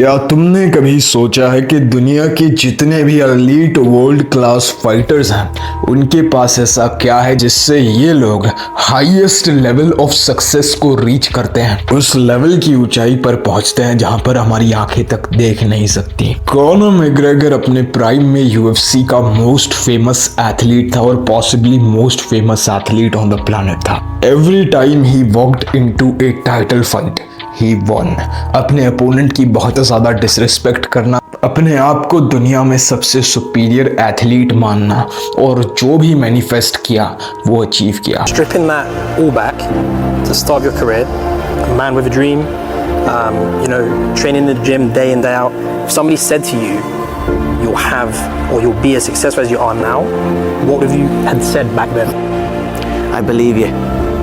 क्या तुमने कभी सोचा है कि दुनिया के जितने भी एलीट वर्ल्ड क्लास फाइटर्स हैं उनके पास ऐसा क्या है जिससे ये लोग हाईएस्ट लेवल ऑफ सक्सेस को रीच करते हैं, उस लेवल की ऊंचाई पर पहुंचते हैं जहां पर हमारी आंखें तक देख नहीं सकती। कॉनर मैकग्रेगर अपने प्राइम में यूएफसी का मोस्ट फेमस एथलीट था और possibly most famous athlete on the planet था। Every time he walked into A title fight he won. अपने अपोनेंट की बहुत ज़्यादा डिसरिस्पेक्ट करना, अपने आप को दुनिया में सबसे सुपीरियर एथलीट मानना और जो भी मैनिफेस्ट किया वो अचीव किया। Stripping that all back to start your career, a man with a dream, training in the gym day in day out. If somebody said to you, you'll have or you'll be as successful as you are now, what would you had said back then? I believe you.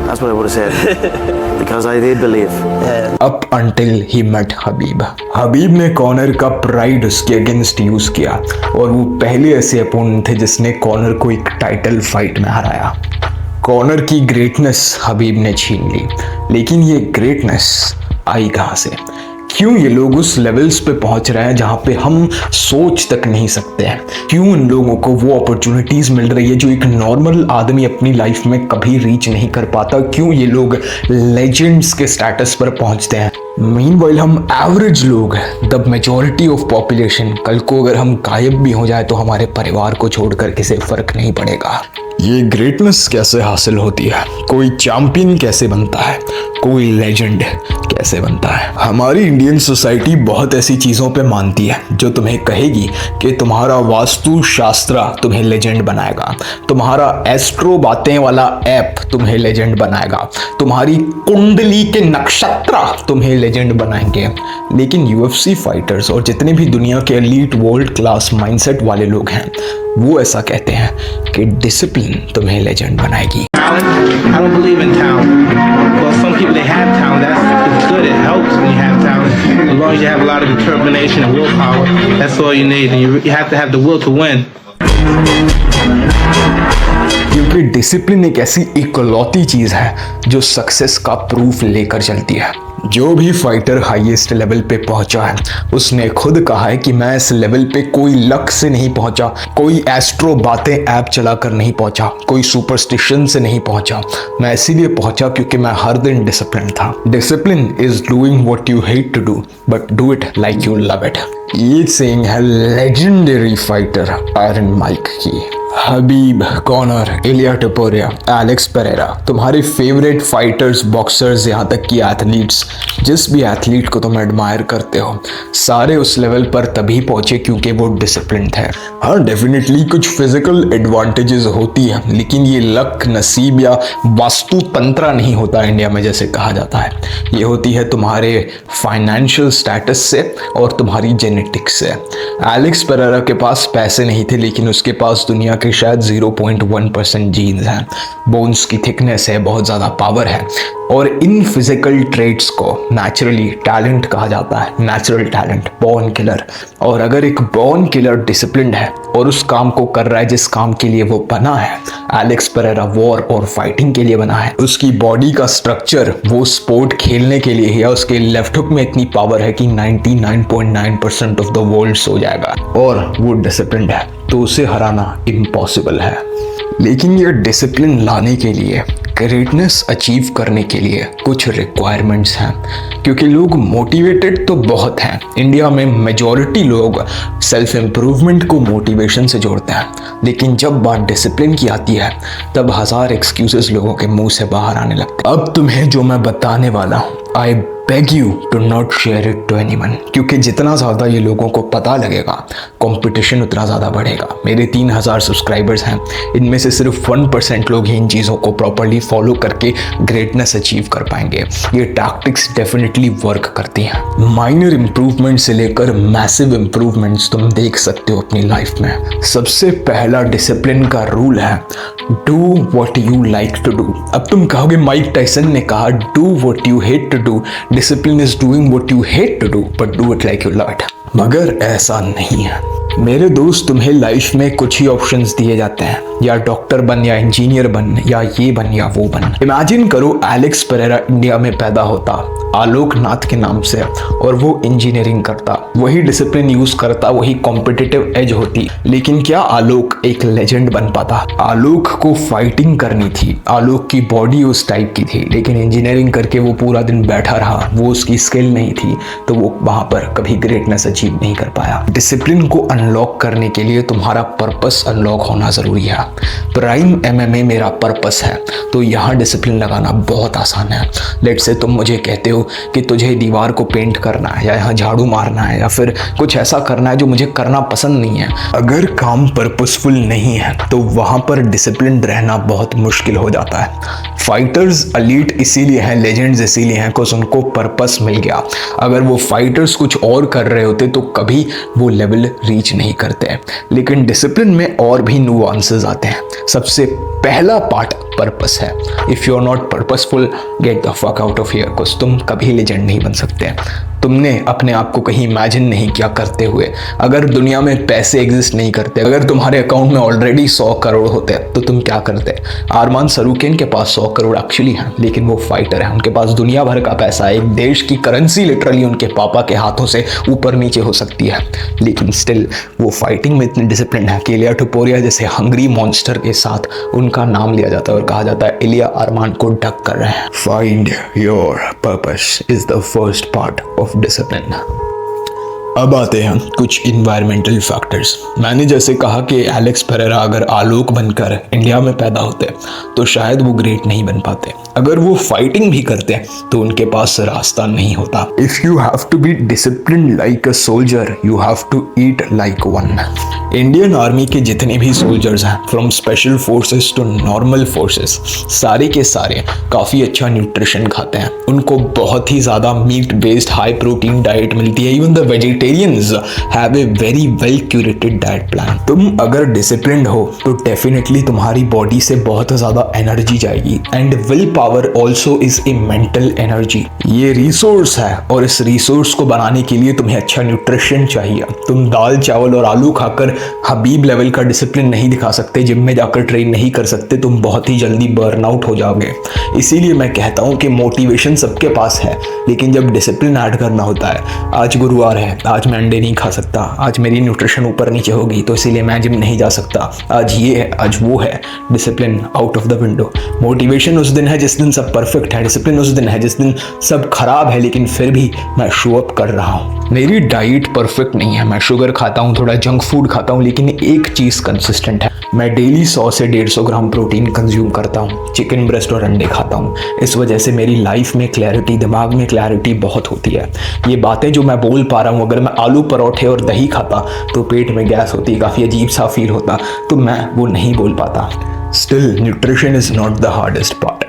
That's what I would have said. Because I did believe. Up until he met हबीब। हबीब ने Connor का pride उसके against use किया और वो पहले ऐसे opponent थे जिसने कॉनर को एक टाइटल फाइट में हराया। कॉनर की ग्रेटनेस हबीब ने छीन ली, लेकिन ये ग्रेटनेस आई कहाँ से? क्यों ये लोग उस लेवल्स पे पहुंच रहे हैं जहां पे हम सोच तक नहीं सकते हैं? क्यों इन लोगों को वो अपॉर्चुनिटीज मिल रही है जो एक नॉर्मल आदमी अपनी लाइफ में कभी रीच नहीं कर पाता? क्यों ये लोग लेजेंड्स के स्टेटस पर पहुंचते हैं? मीनवाइल हम एवरेज लोग, द मेजॉरिटी ऑफ पॉपुलेशन, कल को अगर हम गायब भी हो जाए तो हमारे परिवार को छोड़कर किसी फर्क नहीं पड़ेगा। ये ग्रेटनेस कैसे हासिल होती है? कोई चैंपियन कैसे बनता है? कोई लेजेंड कैसे बनता है? हमारी इंडियन सोसाइटी बहुत ऐसी चीज़ों पे मानती है जो तुम्हें कहेगी कि तुम्हारा वास्तु शास्त्र तुम्हें लेजेंड बनाएगा, तुम्हारा एस्ट्रो बातें वाला ऐप तुम्हें लेजेंड बनाएगा, तुम्हारी कुंडली के नक्षत्र तुम्हें लेजेंड बनाएंगे। लेकिन यूएफसी फाइटर्स और जितने भी दुनिया के एलीट वर्ल्ड क्लास माइंडसेट वाले लोग हैं वो ऐसा कहते हैं कि डिसिप्लिन तुम्हें लेजेंड बनाएगी। I don't believe in talent. Well, some people they have talent. That's good. It helps when you have talent. As long as you have a lot of determination and willpower, that's all you need. And you have to have the will to win. क्योंकि discipline एक ऐसी इकलौती चीज है जो success का proof लेकर चलती है। जो भी फाइटर हाईएस्ट लेवल पे पहुंचा है उसने खुद कहा है कि मैं इस लेवल पे कोई लक से नहीं पहुंचा, कोई एस्ट्रो बातें ऐप चलाकर नहीं पहुंचा, कोई सुपरस्टिशन से नहीं पहुंचा। मैं इसीलिए पहुंचा क्योंकि मैं हर दिन डिसिप्लिन था। Discipline is doing what you hate to do but do it like you love it. ये सेइंग है लेजेंडरी फाइटर आयरन माइक की। Khabib, Connor, Ilia Topuria, Alex Pereira, तुम्हारे फेवरेट फाइटर्स, बॉक्सर्स, यहाँ तक कि एथलीट्स, जिस भी एथलीट को तुम एडमायर करते हो, सारे उस लेवल पर तभी पहुंचे क्योंकि वो डिसिप्लिन थे। हाँ, डेफिनेटली कुछ फिजिकल एडवांटेजेस होती है, लेकिन ये लक, नसीब या वास्तु तंत्र नहीं होता इंडिया में जैसे कहा जाता है। ये होती है तुम्हारे फाइनेंशियल स्टेटस से और तुम्हारी जेनेटिक्स से। एलेक्स पेरेरा के पास पैसे नहीं थे, लेकिन उसके पास दुनिया के शायद 0.1% जीन्स हैं, बोन्स की थिकनेस है, बहुत ज़्यादा पावर है और इन फिजिकल ट्रेट्स को नेचुरली टैलेंट कहा जाता है। Natural talent, born killer. और अगर एक बॉर्न किलर डिसिप्लिन्ड है और उस काम को कर रहा है जिस काम के लिए वो बना है, एलेक्स पेरेरा वॉर और फाइटिंग के लिए बना है, उसकी बॉडी का स्ट्रक्चर वो स्पोर्ट खेलने के लिए है, उसके लेफ्ट हुक में इतनी पावर है कि 99.9% ऑफ द वर्ल्ड सो जाएगा और वो डिसिप्लिन्ड है, तो उसे हराना इम्पॉसिबल है। लेकिन ये डिसिप्लिन लाने के लिए, ग्रेटनेस अचीव करने के लिए कुछ रिक्वायरमेंट्स हैं, क्योंकि लोग मोटिवेटेड तो बहुत हैं। इंडिया में मेजॉरिटी लोग सेल्फ इम्प्रूवमेंट को मोटिवेशन से जोड़ते हैं, लेकिन जब बात डिसिप्लिन की आती है तब हज़ार एक्सक्यूजेस लोगों के मुंह से बाहर आने लगते हैं। अब तुम्हें जो मैं बताने वाला हूँ, I beg you to not share it to anyone, क्योंकि जितना ज़्यादा ये लोगों को पता लगेगा कंपटीशन उतना ज़्यादा बढ़ेगा। मेरे 3000 सब्सक्राइबर्स हैं, इनमें से सिर्फ 1% लोग ही इन चीज़ों को प्रॉपर्ली फॉलो करके ग्रेटनेस अचीव कर पाएंगे। ये टैक्टिक्स डेफिनेटली वर्क करती हैं। माइनर इम्प्रूवमेंट से लेकर मैसिव इम्प्रूवमेंट्स तुम देख सकते हो अपनी लाइफ में। सबसे पहला डिसिप्लिन का रूल है do what you like to do. अब तुम कहोगे माइक टाइसन ने कहा do what you hate to do, discipline is doing what you hate to do but do it like you love it. मगर ऐसा नहीं है मेरे दोस्त। तुम्हें लाइफ में कुछ ही ऑप्शंस दिए जाते हैं, या डॉक्टर बन या इंजीनियर बन या ये बन या वो बन। इमेजिन करो एलेक्स पेरेरा इंडिया में पैदा होता आलोक नाथ के नाम से और वो इंजीनियरिंग करता, वही डिसिप्लिन यूज करता, वही कॉम्पिटिटिव एज होती, लेकिन क्या आलोक एक लेजेंड बन पाता? आलोक को फाइटिंग करनी थी, आलोक की बॉडी उस टाइप की थी, लेकिन इंजीनियरिंग करके वो पूरा दिन बैठा रहा, वो उसकी स्किल नहीं थी, तो वो वहां पर कभी ग्रेटनेस अचीव नहीं कर पाया। डिसिप्लिन को अनलॉक करने के लिए तुम्हारा पर्पस अनलॉक होना जरूरी है। प्राइम एमएमए मेरा पर्पस है, तो यहाँ डिसिप्लिन लगाना बहुत आसान है। लेट्स से तुम मुझे कहते हो कि तुझे दीवार को पेंट करना है या यहाँ झाड़ू मारना है या फिर कुछ ऐसा करना है जो मुझे करना पसंद नहीं है। अगर काम पर्पसफुल नहीं है तो वहां पर डिसिप्लिन रहना बहुत मुश्किल हो जाता है। फाइटर्स एलीट इसीलिए हैं, लेजेंड्स इसीलिए हैं बिकॉज उनको पर्पस मिल गया। अगर वो फाइटर्स कुछ और कर रहे होते तो कभी वो लेवल रीच नहीं करते। लेकिन डिसिप्लिन में और भी नुआंसेस आते हैं। सबसे पहला पार्ट पर्पस है। If you are not purposeful, get the fuck out of here, because तुम कभी लेजेंड नहीं बन सकते। तुमने अपने आप को कहीं इमेजिन नहीं किया करते हुए। अगर दुनिया में पैसे एग्जिस्ट नहीं करते, अगर तुम्हारे अकाउंट में ऑलरेडी 100 करोड़ होते तो तुम क्या करते? आरमान सरूकिन के पास 100 करोड़ एक्चुअली हैं, लेकिन वो फाइटर है, उनके पास दुनिया भर का पैसा है, एक देश की करेंसी लिटरली उनके पापा के हाथों से ऊपर नीचे हो सकती है, लेकिन स्टिल वो फाइटिंग में इतने डिसिप्लिन है कि इलिया टुपोरिया जैसे हंग्री मॉन्स्टर के साथ उनका नाम लिया जाता है और कहा जाता है इलिया आरमान को डक कर रहे हैं। Find your purpose is the first part of discipline. अब आते हैं कुछ इन्वायरमेंटल फैक्टर्स। मैंने जैसे कहा कि एलेक्स पेरेरा अगर आलोक बनकर इंडिया में पैदा होते तो शायद वो ग्रेट नहीं बन पाते। अगर वो फाइटिंग भी करते तो उनके पास रास्ता नहीं होता। If you have to be discipline like a soldier, you have to eat like one. Indian army के जितने भी सोल्जर्स हैं, from special forces to normal forces, सारे के सारे काफ़ी अच्छा न्यूट्रिशन खाते हैं। उनको बहुत ही ज़्यादा meat based high protein diet मिलती है। Even the vegetarians have a very well curated diet plan. तुम अगर डिसिप्लिन्ड हो तो डेफिनेटली तुम्हारी बॉडी से बहुत ज़्यादा एनर्जी जाएगी। And will power also is a mental energy. ये रिसोर्स है और इस रिसोर्स को बनाने के लिए तुम्हें अच्छा न्यूट्रिशन चाहिए। तुम दाल चावल और आलू खाकर हबीब लेवल का डिसिप्लिन नहीं दिखा सकते, जिम में जाकर ट्रेन नहीं कर सकते, तुम बहुत ही जल्दी बर्नआउट हो जाओगे। इसीलिए मैं कहता हूँ कि मोटिवेशन सबके पास है, लेकिन जब डिसिप्लिन ऐड करना होता है, आज गुरुवार है, आज मैं अंडे नहीं खा सकता, आज मेरी न्यूट्रिशन ऊपर नीचे होगी तो इसीलिए मैं जिम नहीं जा सकता, आज ये है आज वो है, discipline out of the window. Motivation उस दिन है जिस दिन सब परफेक्ट है, डिसिप्लिन उस दिन है जिस दिन सब खराब है, लेकिन फिर भी मैं शो अप कर रहा हूँ। मेरी डाइट परफेक्ट नहीं है, मैं शुगर खाता हूँ, थोड़ा जंक फूड खाता हूँ, लेकिन एक चीज़ कंसिस्टेंट है, मैं डेली 100 से 150 ग्राम प्रोटीन कंज्यूम करता हूँ, चिकन ब्रेस्ट और अंडे खाता हूँ। इस वजह से मेरी लाइफ में क्लैरिटी, दिमाग में क्लैरिटी बहुत होती है। ये बातें जो मैं बोल पा रहा हूँ, अगर मैं आलू परोठे और दही खाता तो पेट में गैस होती, काफ़ी अजीब सा फील होता, तो मैं वो नहीं बोल पाता। Still nutrition is not the hardest part.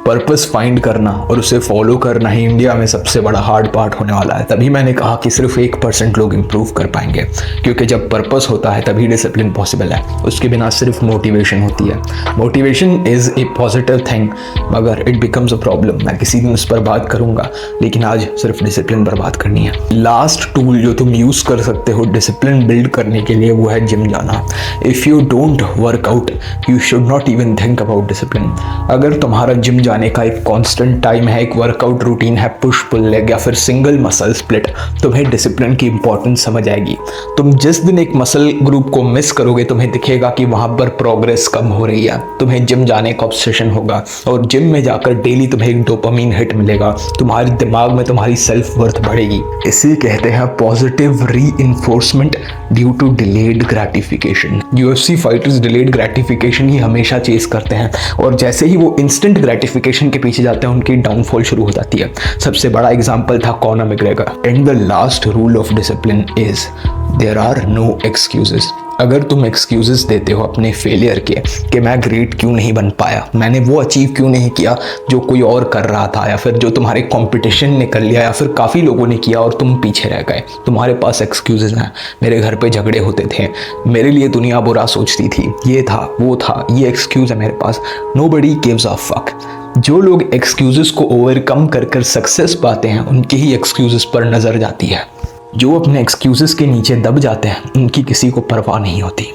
Purpose find करना और उसे फॉलो करना ही इंडिया में सबसे बड़ा हार्ड पार्ट होने वाला है। तभी मैंने कहा कि सिर्फ 1% लोग इंप्रूव कर पाएंगे, क्योंकि जब पर्पस होता है तभी डिसिप्लिन पॉसिबल है। उसके बिना सिर्फ मोटिवेशन होती है। Motivation is a positive thing, मगर इट बिकम्स अ प्रॉब्लम। मैं किसी दिन उस पर बात करूंगा, लेकिन आज सिर्फ डिसिप्लिन पर बात करनी है। लास्ट टूल जो तुम यूज़ कर सकते हो डिसिप्लिन बिल्ड करने के लिए, वो है जिम जाना। If you don't work out, you should not even think about discipline. अगर तुम्हारा जिम जाने का एक कांस्टेंट टाइम है, एक वर्कआउट रूटीन है, पुश पुल लेग या फिर सिंगल मसल स्प्लिट, तुम्हें डिसिप्लिन की इंपॉर्टेंस समझ आएगी। तुम जिस दिन एक मसल ग्रुप को मिस करोगे, तुम्हें दिखेगा कि वहां पर प्रोग्रेस कम हो रही है। तुम्हें जिम जाने का ऑब्सेशन होगा और जिम में जाकर डेली तुम्हें एक डोपामीन हिट मिलेगा, तुम्हारे दिमाग में तुम्हारी सेल्फ वर्थ बढ़ेगी। इसे कहते हैं positive reinforcement due to delayed gratification. UFC fighters delayed gratification ही हमेशा चेस करते हैं, और जैसे ही वो इंस्टेंट ग्रेटिफिकेशन के पीछे जाते हैं, उनकी डाउनफॉल शुरू हो जाती है। सबसे बड़ा एग्जांपल था Conor McGregor. And the last rule of discipline is there are no excuses. अगर तुम एक्सक्यूजेस देते हो अपने फेलियर के कि मैं ग्रेट क्यों नहीं बन पाया, मैंने वो अचीव क्यों नहीं किया जो कोई और कर रहा था, या फिर जो तुम्हारे कंपटीशन ने कर लिया, या फिर काफ़ी लोगों ने किया और तुम पीछे रह गए, तुम्हारे पास एक्सक्यूजेस हैं। मेरे घर पे झगड़े होते थे, मेरे लिए दुनिया बुरा सोचती थी, ये था वो था, ये एक्सक्यूज़ है मेरे पास। Nobody gives a fuck. जो लोग एक्सक्यूजेस को ओवरकम कर कर सक्सेस पाते हैं, उनके ही एक्सक्यूजेस पर नज़र जाती है। जो अपने एक्सक्यूजेस के नीचे दब जाते हैं, उनकी किसी को परवाह नहीं होती।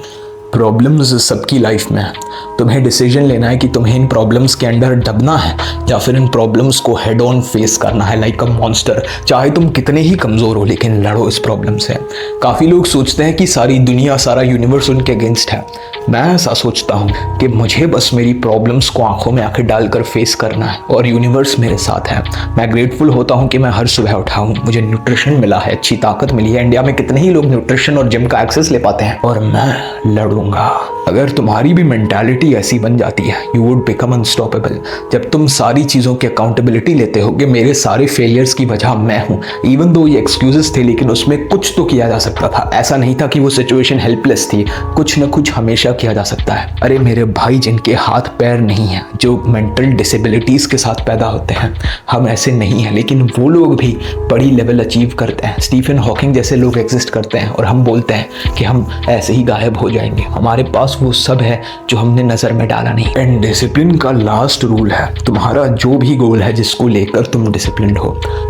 प्रॉब्लम्स सबकी लाइफ में है। तुम्हें डिसीजन लेना है कि तुम्हें इन प्रॉब्लम्स के अंदर दबना है या फिर इन प्रॉब्लम्स को हेड ऑन फेस करना है लाइक अ मॉन्स्टर। चाहे तुम कितने ही कमज़ोर हो लेकिन लड़ो इस प्रॉब्लम से। काफ़ी लोग सोचते हैं कि सारी दुनिया सारा यूनिवर्स उनके अगेंस्ट है। मैं ऐसा सोचता हूँ कि मुझे बस मेरी प्रॉब्लम्स को आंखों में आंखें डालकर फेस करना है और यूनिवर्स मेरे साथ है। मैं ग्रेटफुल होता हूँ कि मैं हर सुबह उठा हूँ, मुझे न्यूट्रिशन मिला है, अच्छी ताकत मिली है। इंडिया में कितने ही लोग न्यूट्रिशन और जिम का एक्सेस ले पाते हैं और मैं लड़ूंगा। अगर तुम्हारी भी मेंटालिटी ऐसी बन जाती है यू वुड बिकम अनस्टॉपेबल। जब तुम सारी चीज़ों की अकाउंटेबिलिटी लेते हो कि मेरे सारे फेलियर्स की वजह मैं हूँ, इवन दो ये एक्सक्यूजेस थे लेकिन उसमें कुछ तो किया जा सकता था। ऐसा नहीं था कि वो सिचुएशन हेल्पलेस थी, कुछ न कुछ हमेशा किया जा सकता है। अरे मेरे भाई जिनके हाथ पैर नहीं हैं, जो मेंटल डिसेबिलिटीज़ के साथ पैदा होते हैं, हम ऐसे नहीं हैं लेकिन वो लोग भी बड़ी लेवल अचीव करते हैं। स्टीफन हॉकिंग जैसे लोग एग्जिस्ट करते हैं और हम बोलते हैं कि हम ऐसे ही गायब हो जाएंगे। हमारे पास वो सब है जो हमने नज़र में डाला नहीं। एंड डिसिप्लिन का लास्ट रूल है, तुम्हारा जो भी गोल है जिसको लेकर तुम डिसिप्लिन्ड हो,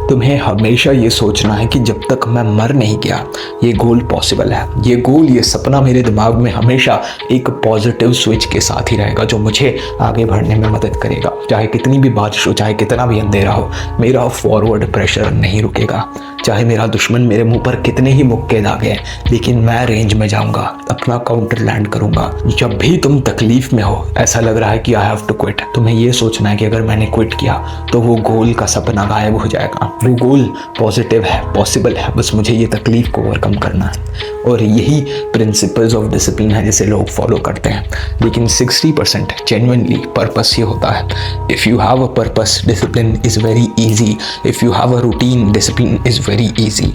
तुम्हें हमेशा ये सोचना है कि जब तक मैं मर नहीं गया ये गोल पॉसिबल है। ये गोल, ये सपना मेरे दिमाग में हमेशा एक पॉजिटिव स्विच के साथ ही रहेगा जो मुझे आगे बढ़ने में मदद करेगा। चाहे कितनी भी बारिश हो, चाहे कितना भी अंधेरा हो, मेरा फॉरवर्ड प्रेशर नहीं रुकेगा। चाहे मेरा दुश्मन मेरे मुंह पर कितने ही मुक्के दागे, लेकिन मैं रेंज में जाऊंगा, अपना काउंटर लैंड करूंगा। जब भी तुम तकलीफ में हो, ऐसा लग रहा है कि आई हैव टू क्विट, तुम्हें ये सोचना है कि अगर मैंने क्विट किया तो वो गोल का सपना गायब हो जाएगा। वो गोल पॉजिटिव है, पॉसिबल है, बस मुझे ये तकलीफ को ओवरकम करना है। और यही प्रिंसिपल्स ऑफ डिसिप्लिन है जिसे लोग फॉलो करते हैं। लेकिन 60% जेन्युइनली पर्पस ये होता है। If you have a purpose, discipline is very easy. If you have a routine, discipline is very easy.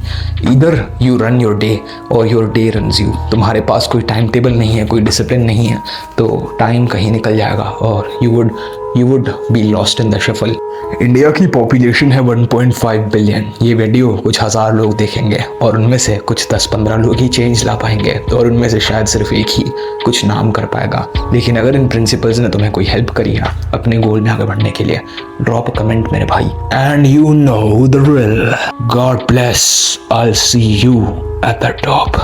Either you run your day और योर डे रन्स यू। तुम्हारे पास कोई टाइम टेबल नहीं है, कोई discipline नहीं है तो टाइम कहीं निकल जाएगा और you would be lost in the shuffle। India की पॉपुलेशन है 1.5 बिलियन। ये वीडियो कुछ हज़ार लोग देखेंगे और उनमें से कुछ 10-15 लोग ही चेंज ला पाएंगे और उनमें से शायद सिर्फ एक ही कुछ नाम कर पाएगा। लेकिन अगर इन प्रिंसिपल्स ने तुम्हें कोई हेल्प करी है अपने गोल में आगे बढ़ने के लिए, ड्रॉप अ कमेंट मेरे भाई। And you know the drill. God bless, I will see you at the top.